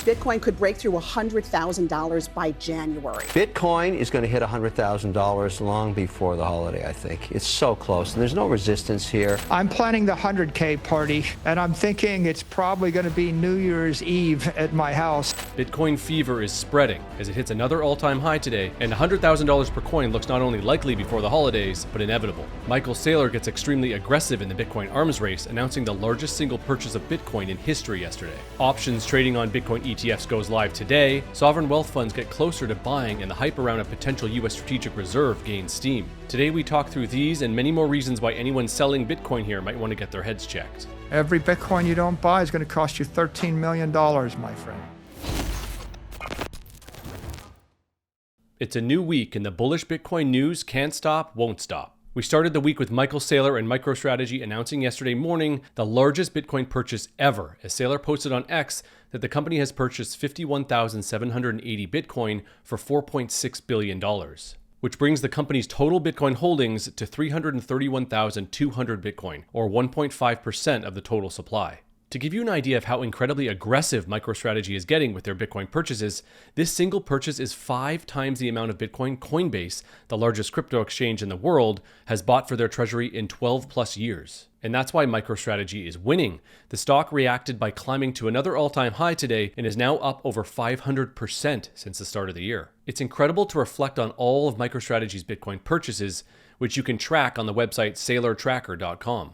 Bitcoin could break through $100,000 by January. Bitcoin is going to hit $100,000 long before the holiday, I think. It's so close, and there's no resistance here. I'm planning the 100K party, and I'm thinking it's probably going to be New Year's Eve at my house. Bitcoin fever is spreading as it hits another all-time high today, and $100,000 per coin looks not only likely before the holidays, but inevitable. Michael Saylor gets extremely aggressive in the Bitcoin arms race, announcing the largest single purchase of Bitcoin in history yesterday. Options trading on Bitcoin ETFs goes live today, sovereign wealth funds get closer to buying, and the hype around a potential US strategic reserve gains steam. Today we talk through these and many more reasons why anyone selling Bitcoin here might want to get their heads checked. Every Bitcoin you don't buy is going to cost you $13 million, my friend. It's a new week, and the bullish Bitcoin news can't stop, won't stop. We started the week with Michael Saylor and MicroStrategy announcing yesterday morning the largest Bitcoin purchase ever, as Saylor posted on X that the company has purchased 51,780 Bitcoin for $4.6 billion, which brings the company's total Bitcoin holdings to 331,200 Bitcoin, or 1.5% of the total supply. To give you an idea of how incredibly aggressive MicroStrategy is getting with their Bitcoin purchases, this single purchase is 5 times the amount of Bitcoin Coinbase, the largest crypto exchange in the world, has bought for their treasury in 12 plus years. And that's why MicroStrategy is winning. The stock reacted by climbing to another all-time high today and is now up over 500% since the start of the year. It's incredible to reflect on all of MicroStrategy's Bitcoin purchases, which you can track on the website saylortracker.com.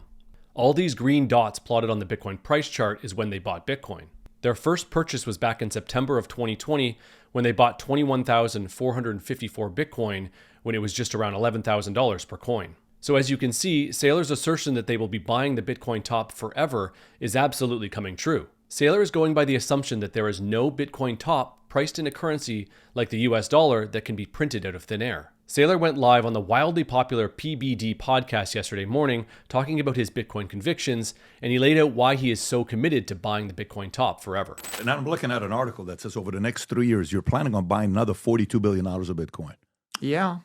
All these green dots plotted on the Bitcoin price chart is when they bought Bitcoin. Their first purchase was back in September of 2020 when they bought 21,454 Bitcoin when it was just around $11,000 per coin. So as you can see, Saylor's assertion that they will be buying the Bitcoin top forever is absolutely coming true. Saylor is going by the assumption that there is no Bitcoin top priced in a currency like the US dollar that can be printed out of thin air. Saylor went live on the wildly popular PBD podcast yesterday morning talking about his Bitcoin convictions, and he laid out why he is so committed to buying the Bitcoin top forever. And I'm looking at an article that says over the next 3 years, you're planning on buying another $42 billion of Bitcoin. Yeah.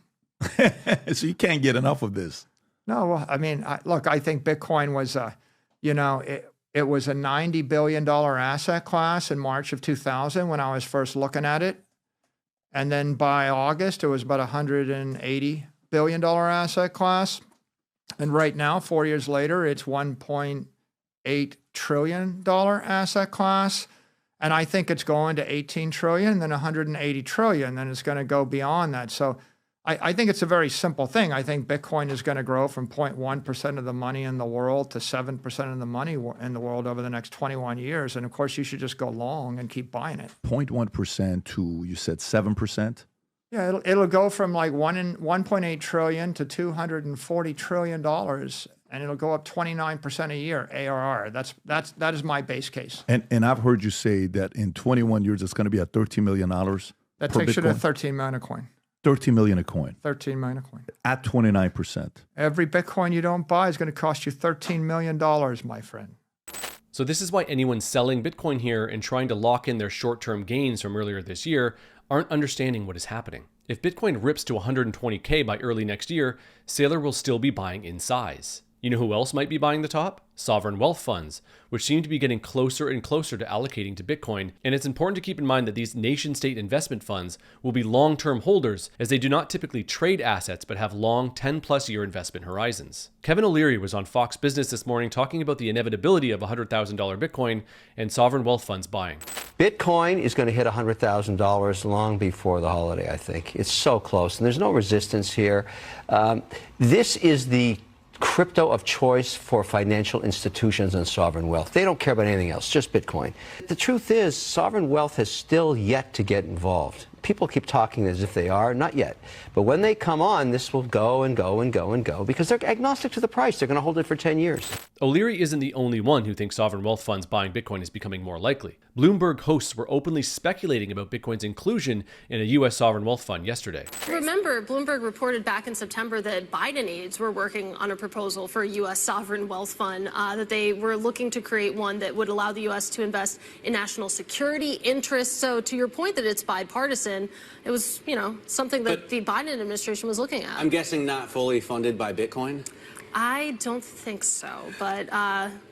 So you can't get enough of this. No, well, I mean, look, I think Bitcoin was, it was a $90 billion asset class in March of 2000 when I was first looking at it. And then by August, it was about $180 billion asset class. And right now, 4 years later, it's $1.8 trillion asset class. And I think it's going to 18 trillion, then 180 trillion, then it's going to go beyond that. So I think it's a very simple thing. I think Bitcoin is going to grow from 0.1% of the money in the world to 7% of the money in the world over the next 21 years. And of course, you should just go long and keep buying it. 0.1% to, you said 7%? Yeah, it'll go from like 1.8 trillion to $240 trillion, and it'll go up 29% a year, ARR. That is my base case. And I've heard you say that in 21 years, it's going to be at $13 million That per takes you Bitcoin? to 13 million a coin. 13 million a coin. 13 million a coin. At 29%. Every Bitcoin you don't buy is going to cost you $13 million, my friend. So this is why anyone selling Bitcoin here and trying to lock in their short-term gains from earlier this year aren't understanding what is happening. If Bitcoin rips to 120K by early next year, Saylor will still be buying in size. You know who else might be buying the top? Sovereign wealth funds, which seem to be getting closer and closer to allocating to Bitcoin. And it's important to keep in mind that these nation-state investment funds will be long-term holders, as they do not typically trade assets but have long 10-plus year investment horizons. Kevin O'Leary was on Fox Business this morning talking about the inevitability of $100,000 Bitcoin and sovereign wealth funds buying. Bitcoin is going to hit $100,000 long before the holiday, I think. It's so close, and there's no resistance here. This is the crypto of choice for financial institutions and sovereign wealth. They don't care about anything else, just Bitcoin. The truth is, sovereign wealth has still yet to get involved. People keep talking as if they are, not yet. But when they come on, this will go and go and go and go because they're agnostic to the price. They're going to hold it for 10 years. O'Leary isn't the only one who thinks sovereign wealth funds buying Bitcoin is becoming more likely. Bloomberg hosts were openly speculating about Bitcoin's inclusion in a U.S. sovereign wealth fund yesterday. Remember, Bloomberg reported back in September that Biden aides were working on a proposal for a U.S. sovereign wealth fund, that they were looking to create one that would allow the U.S. to invest in national security interests. So to your point that it's bipartisan, it was, something that the Biden administration was looking at. I'm guessing not fully funded by Bitcoin? I don't think so, but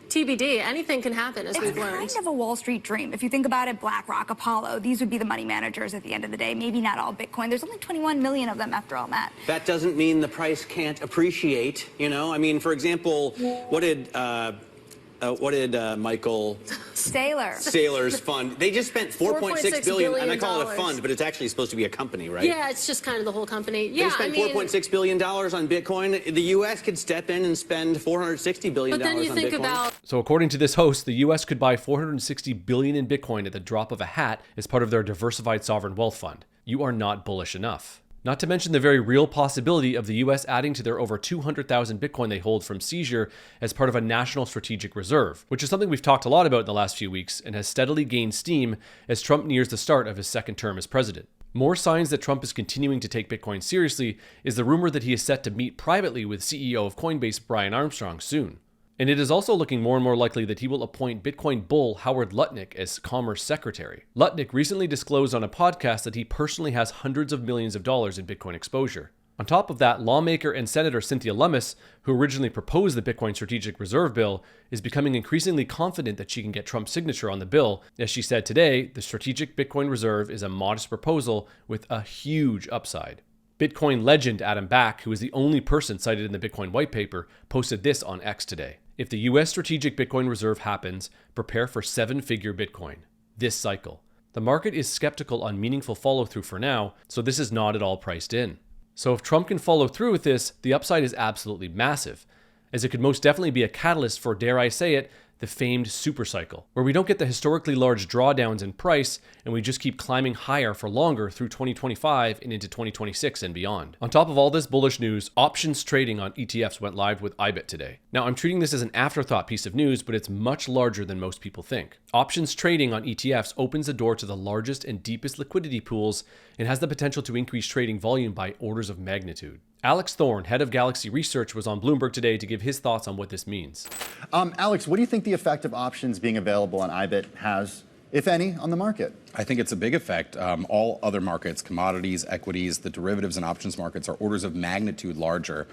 TBD. Anything can happen, as we've learned. It's kind of a Wall Street dream. If you think about it, BlackRock, Apollo, these would be the money managers at the end of the day. Maybe not all Bitcoin. There's only 21 million of them after all that. That doesn't mean the price can't appreciate, you know? I mean, for example, what did Michael Saylor's fund? They just spent 4.6 billion, and I call it a fund, but it's actually supposed to be a company, right? Yeah, it's just kind of the whole company. Yeah, they spent $4.6 billion on Bitcoin. The U.S. could step in and spend $460 billion on Bitcoin. But then you think about... So according to this host, the US could buy $460 billion in Bitcoin at the drop of a hat as part of their diversified sovereign wealth fund. You are not bullish enough. Not to mention the very real possibility of the US adding to their over 200,000 Bitcoin they hold from seizure as part of a national strategic reserve, which is something we've talked a lot about in the last few weeks and has steadily gained steam as Trump nears the start of his second term as president. More signs that Trump is continuing to take Bitcoin seriously is the rumor that he is set to meet privately with CEO of Coinbase Brian Armstrong soon. And it is also looking more and more likely that he will appoint Bitcoin bull Howard Lutnick as Commerce Secretary. Lutnick recently disclosed on a podcast that he personally has hundreds of millions of dollars in Bitcoin exposure. On top of that, lawmaker and Senator Cynthia Lummis, who originally proposed the Bitcoin Strategic Reserve Bill, is becoming increasingly confident that she can get Trump's signature on the bill. As she said today, the Strategic Bitcoin Reserve is a modest proposal with a huge upside. Bitcoin legend Adam Back, who is the only person cited in the Bitcoin white paper, posted this on X today. If the US Strategic Bitcoin Reserve happens, prepare for 7-figure Bitcoin this cycle. The market is skeptical on meaningful follow-through for now, so this is not at all priced in. So if Trump can follow through with this, the upside is absolutely massive, as it could most definitely be a catalyst for, dare I say it, the famed supercycle, where we don't get the historically large drawdowns in price and we just keep climbing higher for longer through 2025 and into 2026 and beyond. On top of all this bullish news, options trading on ETFs went live with IBIT today. Now, I'm treating this as an afterthought piece of news, but it's much larger than most people think. Options trading on ETFs opens the door to the largest and deepest liquidity pools and has the potential to increase trading volume by orders of magnitude. Alex Thorne, head of Galaxy Research, was on Bloomberg today to give his thoughts on what this means. Alex, what do you think the effect of options being available on IBIT has, if any, on the market? I think it's a big effect. All other markets, commodities, equities, the derivatives and options markets are orders of magnitude larger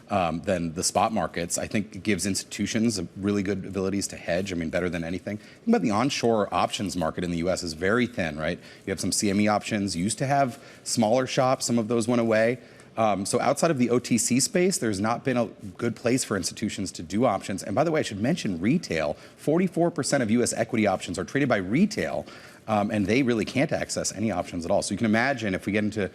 than the spot markets. I think it gives institutions really good abilities to hedge. I mean, better than anything. Think about the onshore options market in the U.S. is very thin, right? You have some CME options. You used to have smaller shops. Some of those went away. So outside of the OTC space, there's not been a good place for institutions to do options. And by the way, I should mention retail. 44% of U.S. equity options are traded by retail, and they really can't access any options at all. So you can imagine if we get into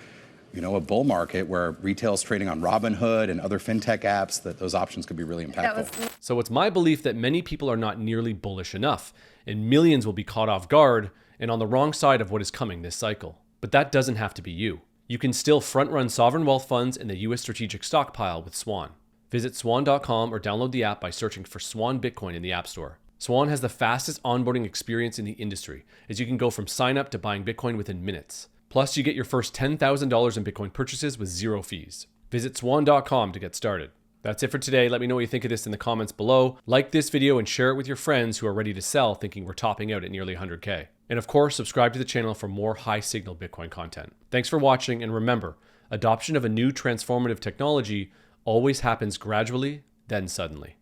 a bull market where retail is trading on Robinhood and other fintech apps, that those options could be really impactful. So it's my belief that many people are not nearly bullish enough, and millions will be caught off guard and on the wrong side of what is coming this cycle. But that doesn't have to be you. You can still front-run sovereign wealth funds in the U.S. strategic stockpile with Swan. Visit swan.com or download the app by searching for Swan Bitcoin in the App Store. Swan has the fastest onboarding experience in the industry, as you can go from sign-up to buying Bitcoin within minutes. Plus, you get your first $10,000 in Bitcoin purchases with zero fees. Visit swan.com to get started. That's it for today. Let me know what you think of this in the comments below. Like this video and share it with your friends who are ready to sell thinking we're topping out at nearly 100K. And of course, subscribe to the channel for more high-signal Bitcoin content. Thanks for watching, and remember, adoption of a new transformative technology always happens gradually, then suddenly.